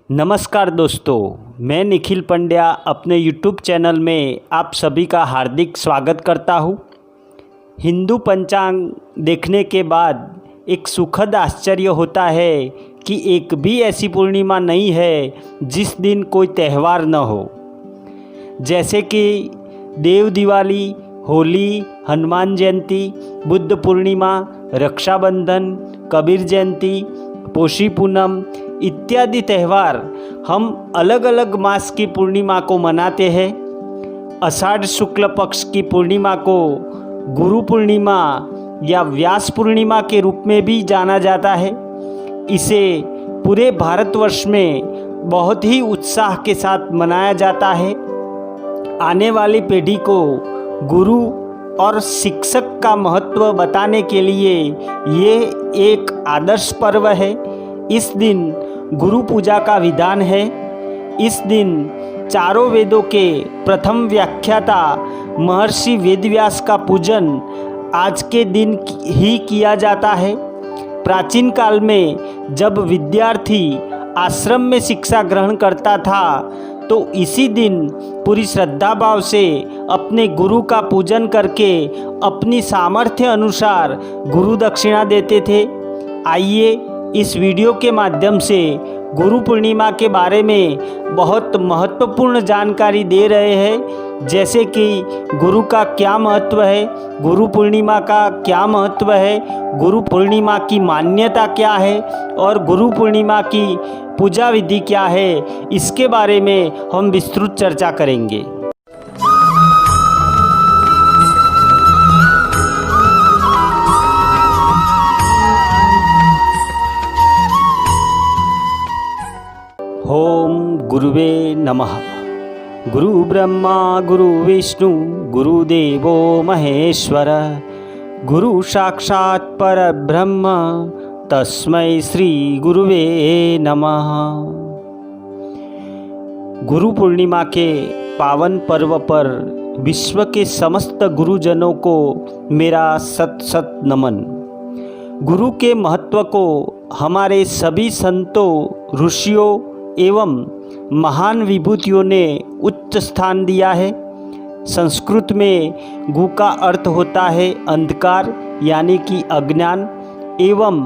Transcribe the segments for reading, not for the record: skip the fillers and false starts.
नमस्कार दोस्तों, मैं निखिल पंड्या अपने YouTube चैनल में आप सभी का हार्दिक स्वागत करता हूँ। हिंदू पंचांग देखने के बाद एक सुखद आश्चर्य होता है कि एक भी ऐसी पूर्णिमा नहीं है जिस दिन कोई त्यौहार न हो। जैसे कि देव दिवाली, होली, हनुमान जयंती, बुद्ध पूर्णिमा, रक्षाबंधन, कबीर जयंती, पोषी पूनम इत्यादि त्यौहार हम अलग अलग मास की पूर्णिमा को मनाते हैं। आषाढ़ शुक्ल पक्ष की पूर्णिमा को गुरु पूर्णिमा या व्यास पूर्णिमा के रूप में भी जाना जाता है। इसे पूरे भारतवर्ष में बहुत ही उत्साह के साथ मनाया जाता है। आने वाली पीढ़ी को गुरु और शिक्षक का महत्व बताने के लिए ये एक आदर्श पर्व है। इस दिन गुरु पूजा का विधान है। इस दिन चारों वेदों के प्रथम व्याख्याता महर्षि वेदव्यास का पूजन आज के दिन ही किया जाता है। प्राचीन काल में जब विद्यार्थी आश्रम में शिक्षा ग्रहण करता था तो इसी दिन पूरी श्रद्धा भाव से अपने गुरु का पूजन करके अपनी सामर्थ्य अनुसार गुरु दक्षिणा देते थे। आइए इस वीडियो के माध्यम से गुरु पूर्णिमा के बारे में बहुत महत्वपूर्ण जानकारी दे रहे हैं, जैसे कि गुरु का क्या महत्व है, गुरु पूर्णिमा का क्या महत्व है, गुरु पूर्णिमा की मान्यता क्या है और गुरु पूर्णिमा की पूजा विधि क्या है। इसके बारे में हम विस्तृत चर्चा करेंगे। ओम गुरुवे नमः। गुरु ब्रह्मा गुरु विष्णु गुरुदेवो महेश्वर, गुरु साक्षात् परब्रह्म तस्मै श्री गुरुवे नमः। गुरु पूर्णिमा के पावन पर्व पर विश्व के समस्त गुरुजनों को मेरा सत सत नमन। गुरु के महत्व को हमारे सभी संतों, ऋषियों एवं महान विभूतियों ने उच्च स्थान दिया है। संस्कृत में गु का अर्थ होता है अंधकार यानी कि अज्ञान, एवं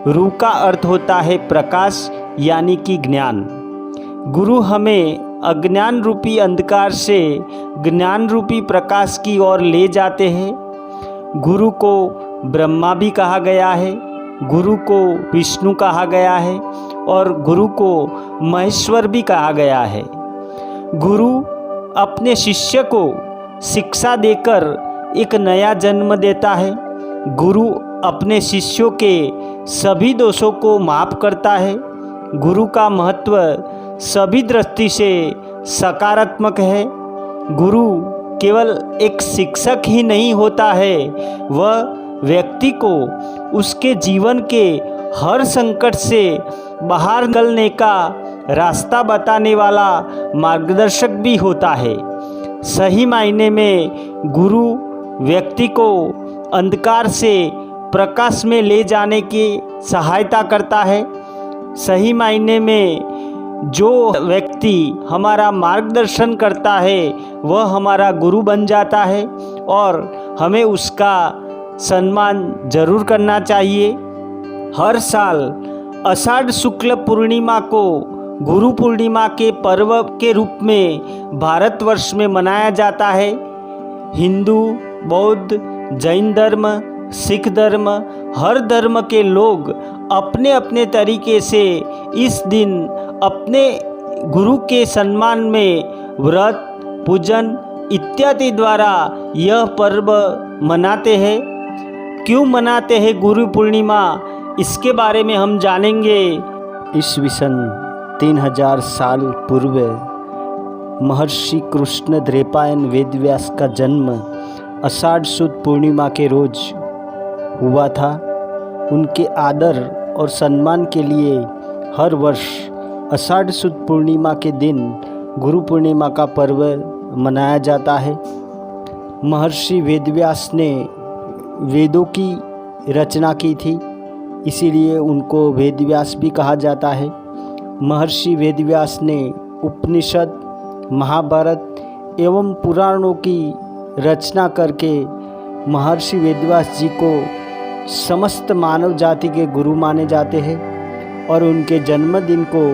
रु का अर्थ होता है प्रकाश यानी कि ज्ञान। गुरु हमें अज्ञान रूपी अंधकार से ज्ञान रूपी प्रकाश की ओर ले जाते हैं। गुरु को ब्रह्मा भी कहा गया है, गुरु को विष्णु कहा गया है और गुरु को महेश्वर भी कहा गया है। गुरु अपने शिष्य को शिक्षा देकर एक नया जन्म देता है। गुरु अपने शिष्यों के सभी दोषों को माफ़ करता है। गुरु का महत्व सभी दृष्टि से सकारात्मक है। गुरु केवल एक शिक्षक ही नहीं होता है, वह व्यक्ति को उसके जीवन के हर संकट से बाहर निकलने का रास्ता बताने वाला मार्गदर्शक भी होता है। सही मायने में गुरु व्यक्ति को अंधकार से प्रकाश में ले जाने की सहायता करता है। सही मायने में जो व्यक्ति हमारा मार्गदर्शन करता है वह हमारा गुरु बन जाता है और हमें उसका सम्मान जरूर करना चाहिए। हर साल आषाढ़ शुक्ल पूर्णिमा को गुरु पूर्णिमा के पर्व के रूप में भारतवर्ष में मनाया जाता है। हिंदू, बौद्ध, जैन धर्म, सिख धर्म, हर धर्म के लोग अपने अपने तरीके से इस दिन अपने गुरु के सम्मान में व्रत, पूजन इत्यादि द्वारा यह पर्व मनाते हैं। क्यों मनाते हैं गुरु पूर्णिमा, इसके बारे में हम जानेंगे। ईस्वीसन 3000 साल पूर्व महर्षि कृष्ण द्वैपायन वेदव्यास का जन्म आषाढ़ शुद्ध पूर्णिमा के रोज हुआ था। उनके आदर और सम्मान के लिए हर वर्ष आषाढ़ शुद्ध पूर्णिमा के दिन गुरु पूर्णिमा का पर्व मनाया जाता है। महर्षि वेदव्यास ने वेदों की रचना की थी, इसीलिए उनको वेदव्यास भी कहा जाता है। महर्षि वेदव्यास ने उपनिषद, महाभारत एवं पुराणों की रचना करके महर्षि वेदव्यास जी को समस्त मानव जाति के गुरु माने जाते हैं और उनके जन्मदिन को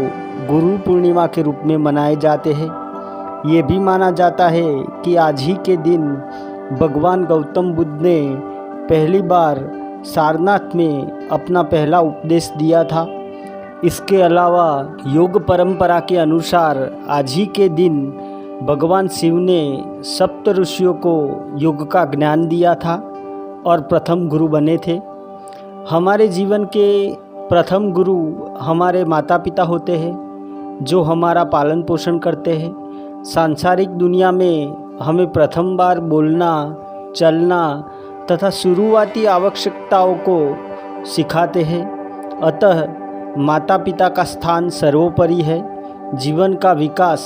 गुरु पूर्णिमा के रूप में मनाए जाते हैं। ये भी माना जाता है कि आज ही के दिन भगवान गौतम बुद्ध ने पहली बार सारनाथ में अपना पहला उपदेश दिया था। इसके अलावा योग परंपरा के अनुसार आज ही के दिन भगवान शिव ने सप्त ऋषियों को योग का ज्ञान दिया था और प्रथम गुरु बने थे। हमारे जीवन के प्रथम गुरु हमारे माता पिता होते हैं, जो हमारा पालन पोषण करते हैं। सांसारिक दुनिया में हमें प्रथम बार बोलना, चलना तथा शुरुआती आवश्यकताओं को सिखाते हैं। अतः माता पिता का स्थान सर्वोपरि है। जीवन का विकास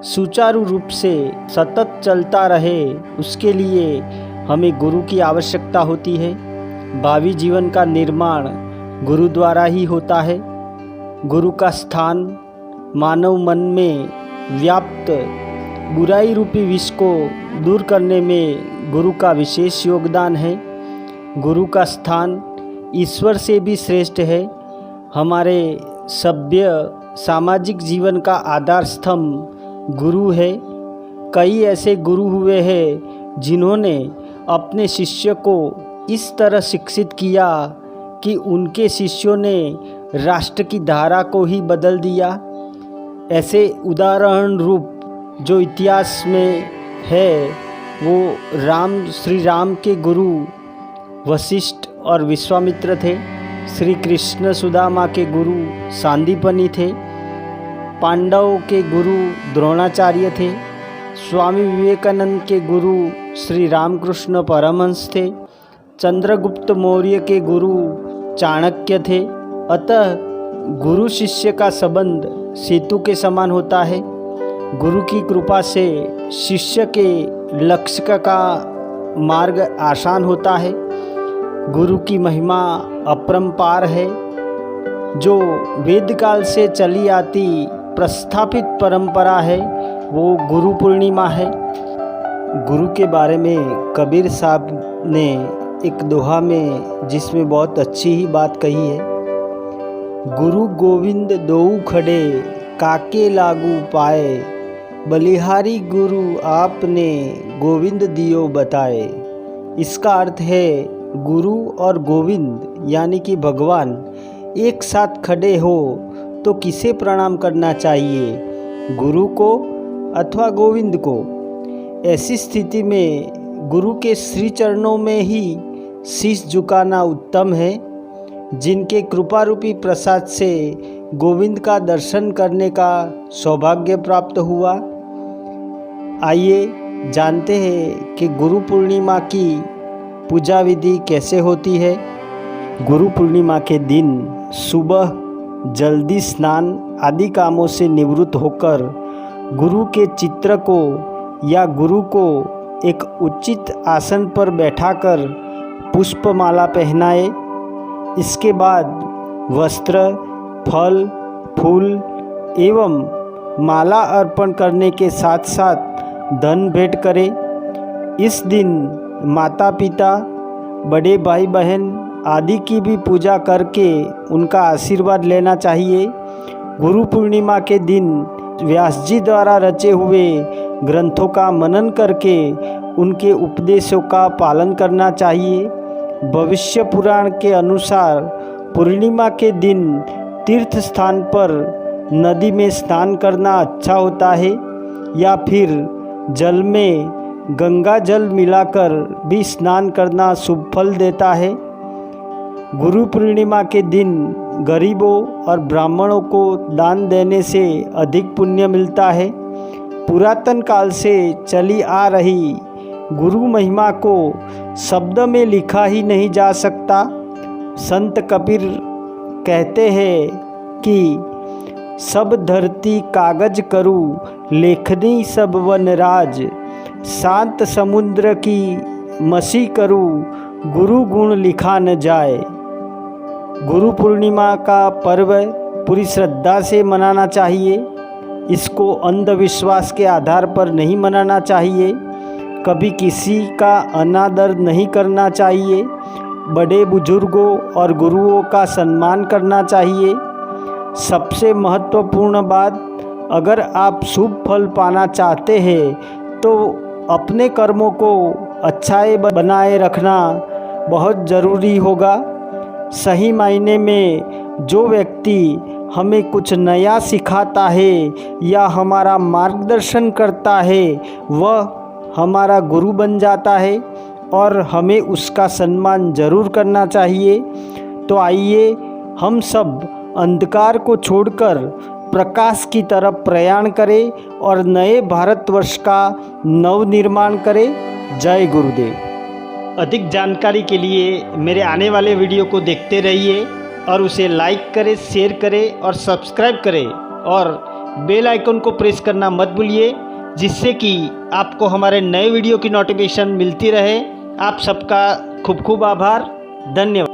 सुचारू रूप से सतत चलता रहे, उसके लिए हमें गुरु की आवश्यकता होती है। भावी जीवन का निर्माण गुरु द्वारा ही होता है। गुरु का स्थान मानव मन में व्याप्त बुराई रूपी विष को दूर करने में गुरु का विशेष योगदान है। गुरु का स्थान ईश्वर से भी श्रेष्ठ है। हमारे सभ्य सामाजिक जीवन का आधार स्तंभ गुरु है। कई ऐसे गुरु हुए हैं जिन्होंने अपने शिष्य को इस तरह शिक्षित किया कि उनके शिष्यों ने राष्ट्र की धारा को ही बदल दिया। ऐसे उदाहरण रूप जो इतिहास में है वो श्री राम के गुरु वशिष्ठ और विश्वामित्र थे। श्री कृष्ण सुदामा के गुरु सांदीपनि थे। पांडवों के गुरु द्रोणाचार्य थे। स्वामी विवेकानंद के गुरु श्री रामकृष्ण परमहंस थे। चंद्रगुप्त मौर्य के गुरु चाणक्य थे। अतः गुरु शिष्य का संबंध सेतु के समान होता है। गुरु की कृपा से शिष्य के लक्ष्य का मार्ग आसान होता है। गुरु की महिमा अपरंपार है। जो वेदकाल से चली आती प्रस्थापित परंपरा है वो गुरु पूर्णिमा है। गुरु के बारे में कबीर साहब ने एक दोहा में जिसमें बहुत अच्छी ही बात कही है, गुरु गोविंद दोऊ खड़े काके लागू पाए, बलिहारी गुरु आपने गोविंद दियो बताए। इसका अर्थ है गुरु और गोविंद यानी कि भगवान एक साथ खड़े हो तो किसे प्रणाम करना चाहिए, गुरु को अथवा गोविंद को। ऐसी स्थिति में गुरु के श्री चरणों में ही शीश झुकाना उत्तम है। जिनके कृपा रूपी प्रसाद से गोविंद का दर्शन करने का सौभाग्य प्राप्त हुआ। आइए जानते हैं कि गुरु पूर्णिमा की पूजा विधि कैसे होती है। गुरु पूर्णिमा के दिन सुबह जल्दी स्नान आदि कामों से निवृत्त होकर गुरु के चित्र को या गुरु को एक उचित आसन पर बैठाकर पुष्पमाला पहनाए। इसके बाद वस्त्र, फल, फूल एवं माला अर्पण करने के साथ साथ धन भेंट करें। इस दिन माता पिता, बड़े भाई बहन आदि की भी पूजा करके उनका आशीर्वाद लेना चाहिए। गुरु पूर्णिमा के दिन व्यास जी द्वारा रचे हुए ग्रंथों का मनन करके उनके उपदेशों का पालन करना चाहिए। भविष्य पुराण के अनुसार पूर्णिमा के दिन तीर्थ स्थान पर नदी में स्नान करना अच्छा होता है या फिर जल में गंगा जल मिलाकर भी स्नान करना शुभ फल देता है। गुरु पूर्णिमा के दिन गरीबों और ब्राह्मणों को दान देने से अधिक पुण्य मिलता है। पुरातन काल से चली आ रही गुरु महिमा को शब्द में लिखा ही नहीं जा सकता। संत कबीर कहते हैं कि सब धरती कागज करू, लेखनी सब वनराज, शांत समुद्र की मसी करू, गुरु गुण लिखा न जाए। गुरु पूर्णिमा का पर्व पूरी श्रद्धा से मनाना चाहिए। इसको अंधविश्वास के आधार पर नहीं मनाना चाहिए। कभी किसी का अनादर नहीं करना चाहिए। बड़े बुजुर्गों और गुरुओं का सम्मान करना चाहिए। सबसे महत्वपूर्ण बात, अगर आप शुभ फल पाना चाहते हैं तो अपने कर्मों को अच्छाई बनाए रखना बहुत ज़रूरी होगा। सही मायने में जो व्यक्ति हमें कुछ नया सिखाता है या हमारा मार्गदर्शन करता है वह हमारा गुरु बन जाता है और हमें उसका सम्मान ज़रूर करना चाहिए। तो आइए हम सब अंधकार को छोड़कर प्रकाश की तरफ प्रयाण करें और नए भारतवर्ष का नवनिर्माण करें। जय गुरुदेव। अधिक जानकारी के लिए मेरे आने वाले वीडियो को देखते रहिए और उसे लाइक करें, शेयर करें और सब्सक्राइब करें और बेल आइकन को प्रेस करना मत भूलिए, जिससे कि आपको हमारे नए वीडियो की नोटिफिकेशन मिलती रहे। आप सबका खूब खूब आभार। धन्यवाद।